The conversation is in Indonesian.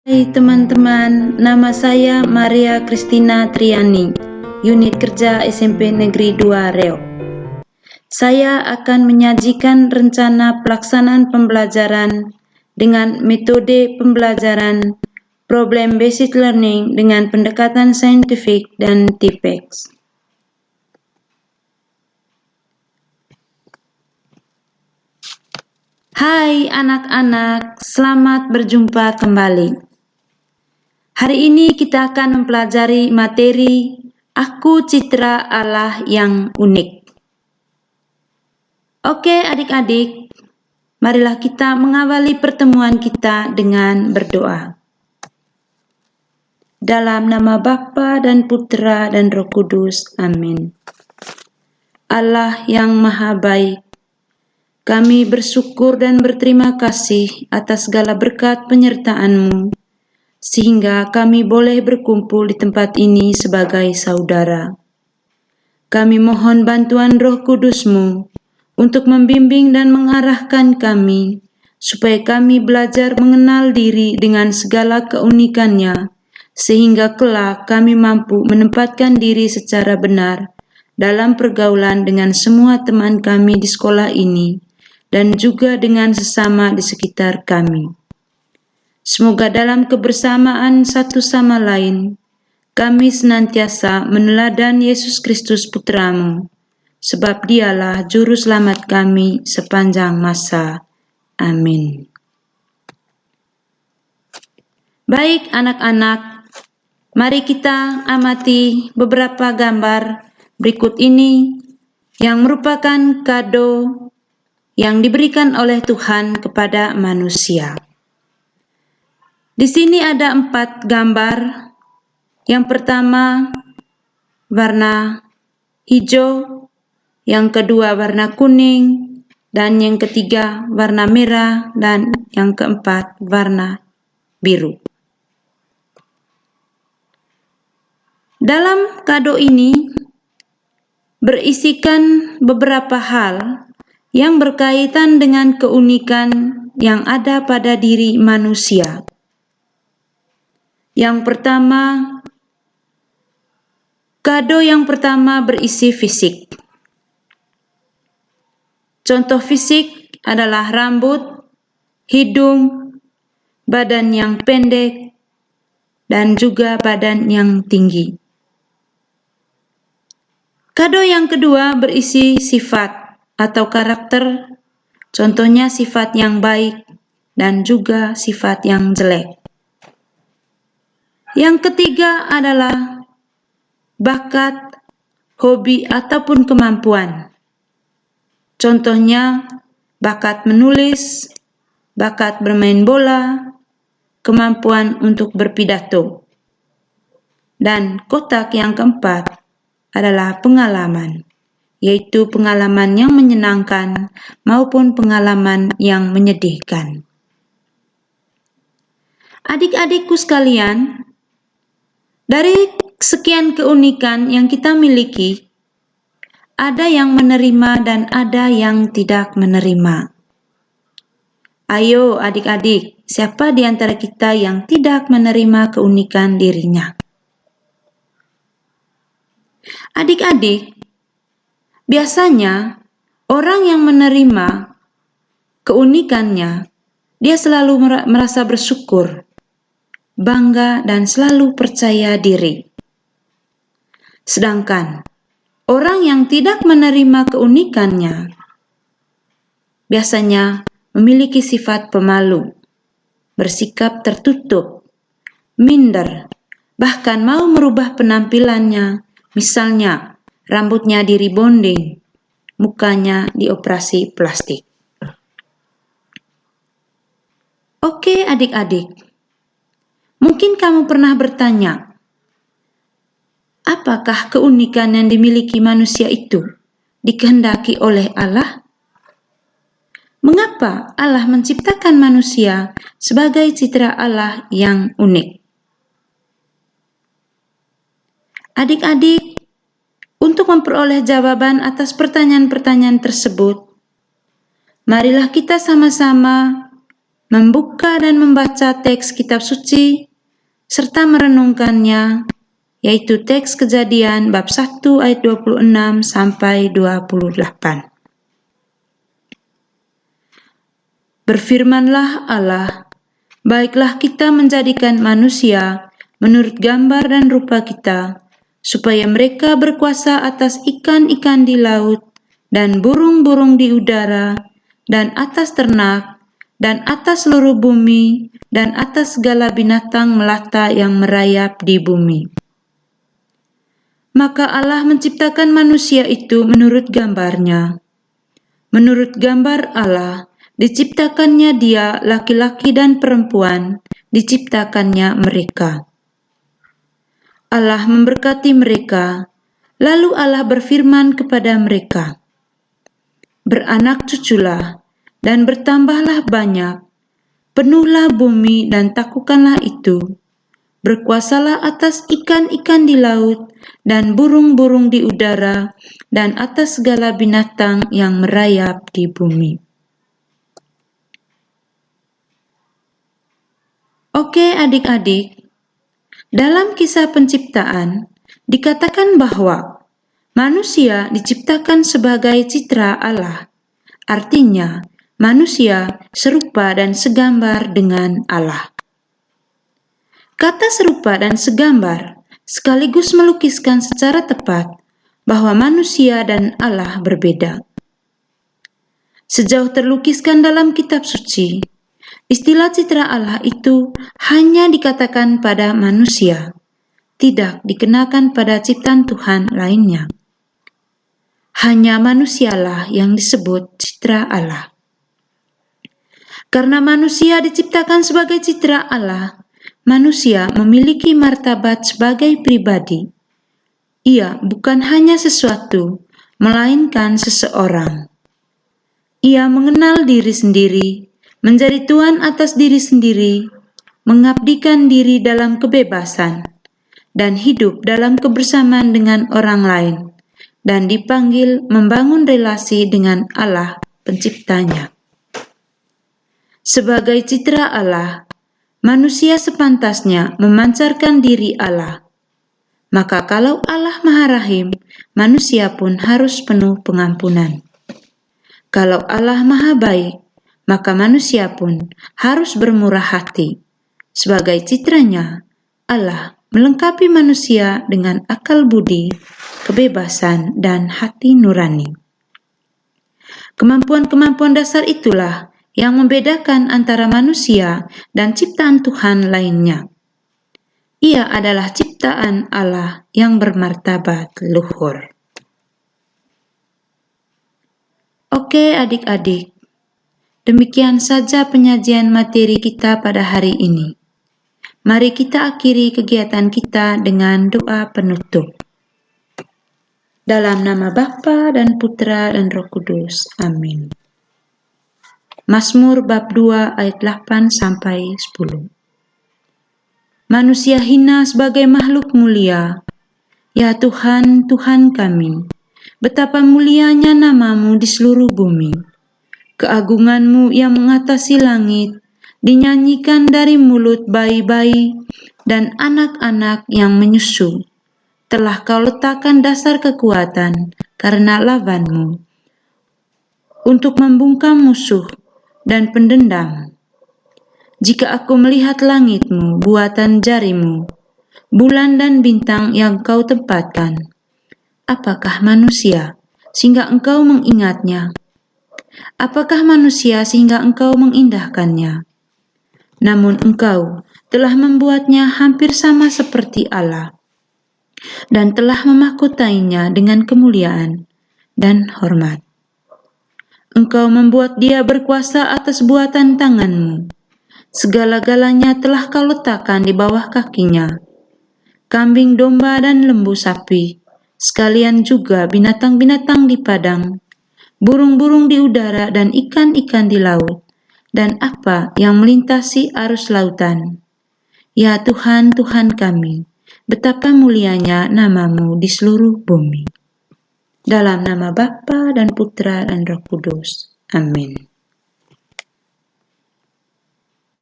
Hai teman-teman, nama saya Maria Kristina Triani, Unit Kerja SMP Negeri 2 Riau. Saya akan menyajikan rencana pelaksanaan pembelajaran dengan metode pembelajaran Problem Based Learning dengan pendekatan saintifik dan TPEX. Hai anak-anak, selamat berjumpa kembali. Hari ini kita akan mempelajari materi Aku Citra Allah yang Unik. Oke adik-adik, marilah kita mengawali pertemuan kita dengan berdoa. Dalam nama Bapa dan Putra dan Roh Kudus, amin. Allah yang Maha Baik, kami bersyukur dan berterima kasih atas segala berkat penyertaan-Mu, sehingga kami boleh berkumpul di tempat ini sebagai saudara. Kami mohon bantuan Roh Kudus-Mu untuk membimbing dan mengarahkan kami, supaya kami belajar mengenal diri dengan segala keunikannya, sehingga kelak kami mampu menempatkan diri secara benar dalam pergaulan dengan semua teman kami di sekolah ini, dan juga dengan sesama di sekitar kami. Semoga dalam kebersamaan satu sama lain, kami senantiasa meneladani Yesus Kristus Putra-Mu, sebab Dialah Juru Selamat kami sepanjang masa. Amin. Baik anak-anak, mari kita amati beberapa gambar berikut ini yang merupakan kado yang diberikan oleh Tuhan kepada manusia. Di sini ada 4 gambar. Yang pertama warna hijau, yang kedua warna kuning, dan yang ketiga warna merah, dan yang keempat warna biru. Dalam kado ini berisikan beberapa hal yang berkaitan dengan keunikan yang ada pada diri manusia. Yang pertama, kado yang pertama berisi fisik. Contoh fisik adalah rambut, hidung, badan yang pendek, dan juga badan yang tinggi. Kado yang kedua berisi sifat atau karakter, contohnya sifat yang baik dan juga sifat yang jelek. Yang ketiga adalah bakat, hobi, ataupun kemampuan. Contohnya bakat menulis, bakat bermain bola, kemampuan untuk berpidato. Dan kotak yang keempat adalah pengalaman, yaitu pengalaman yang menyenangkan maupun pengalaman yang menyedihkan. Adik-adikku sekalian, dari sekian keunikan yang kita miliki, ada yang menerima dan ada yang tidak menerima. Ayo adik-adik, siapa di antara kita yang tidak menerima keunikan dirinya? Adik-adik, biasanya orang yang menerima keunikannya, dia selalu merasa bersyukur, bangga, dan selalu percaya diri. Sedangkan orang yang tidak menerima keunikannya biasanya memiliki sifat pemalu, bersikap tertutup, minder, bahkan mau merubah penampilannya, misalnya rambutnya di rebonding, mukanya dioperasi plastik. Oke adik-adik, mungkin kamu pernah bertanya, apakah keunikan yang dimiliki manusia itu dikehendaki oleh Allah? Mengapa Allah menciptakan manusia sebagai citra Allah yang unik? Adik-adik, untuk memperoleh jawaban atas pertanyaan-pertanyaan tersebut, marilah kita sama-sama membuka dan membaca teks kitab suci, serta merenungkannya, yaitu teks Kejadian bab 1 ayat 26 sampai 28. Berfirmanlah Allah, baiklah kita menjadikan manusia menurut gambar dan rupa kita, supaya mereka berkuasa atas ikan-ikan di laut, dan burung-burung di udara, dan atas ternak, dan atas seluruh bumi, dan atas segala binatang melata yang merayap di bumi. Maka Allah menciptakan manusia itu menurut gambarnya. Menurut gambar Allah, diciptakannya dia, laki-laki dan perempuan, diciptakannya mereka. Allah memberkati mereka, lalu Allah berfirman kepada mereka, beranak cuculah, dan bertambahlah banyak, penuhlah bumi dan taklukkanlah itu, berkuasalah atas ikan-ikan di laut, dan burung-burung di udara, dan atas segala binatang yang merayap di bumi. Oke adik-adik, dalam kisah penciptaan dikatakan bahwa manusia diciptakan sebagai citra Allah. Artinya, manusia serupa dan segambar dengan Allah. Kata serupa dan segambar sekaligus melukiskan secara tepat bahwa manusia dan Allah berbeda. Sejauh terlukiskan dalam kitab suci, istilah citra Allah itu hanya dikatakan pada manusia, tidak dikenakan pada ciptaan Tuhan lainnya. Hanya manusialah yang disebut citra Allah. Karena manusia diciptakan sebagai citra Allah, manusia memiliki martabat sebagai pribadi. Ia bukan hanya sesuatu, melainkan seseorang. Ia mengenal diri sendiri, menjadi tuan atas diri sendiri, mengabdikan diri dalam kebebasan, dan hidup dalam kebersamaan dengan orang lain, dan dipanggil membangun relasi dengan Allah penciptanya. Sebagai citra Allah, manusia sepantasnya memancarkan diri Allah. Maka kalau Allah Maha Rahim, manusia pun harus penuh pengampunan. Kalau Allah Maha Baik, maka manusia pun harus bermurah hati. Sebagai citranya, Allah melengkapi manusia dengan akal budi, kebebasan, dan hati nurani. Kemampuan-kemampuan dasar itulah yang membedakan antara manusia dan ciptaan Tuhan lainnya. Ia adalah ciptaan Allah yang bermartabat luhur. Oke adik-adik, demikian saja penyajian materi kita pada hari ini. Mari kita akhiri kegiatan kita dengan doa penutup. Dalam nama Bapa dan Putra dan Roh Kudus. Amin. Mazmur bab 2 ayat 8 sampai 10. Manusia hina sebagai makhluk mulia. Ya Tuhan, Tuhan kami, betapa mulianya nama-Mu di seluruh bumi. Keagungan-Mu yang mengatasi langit, dinyanyikan dari mulut bayi-bayi dan anak-anak yang menyusu. Telah Kau letakkan dasar kekuatan karena lawan-Mu, untuk membungkam musuh dan pendendam. Jika aku melihat langit-Mu, buatan jari-Mu, bulan dan bintang yang Kau tempatkan, apakah manusia sehingga Engkau mengingatnya? Apakah manusia sehingga Engkau mengindahkannya? Namun Engkau telah membuatnya hampir sama seperti Allah, dan telah memahkotainya dengan kemuliaan dan hormat. Engkau membuat dia berkuasa atas buatan tangan-Mu. Segala-galanya telah Kau letakkan di bawah kakinya. Kambing domba dan lembu sapi, sekalian juga binatang-binatang di padang, burung-burung di udara dan ikan-ikan di laut, dan apa yang melintasi arus lautan. Ya Tuhan, Tuhan kami, betapa mulianya nama-Mu di seluruh bumi. Dalam nama Bapa dan Putra dan Roh Kudus. Amin.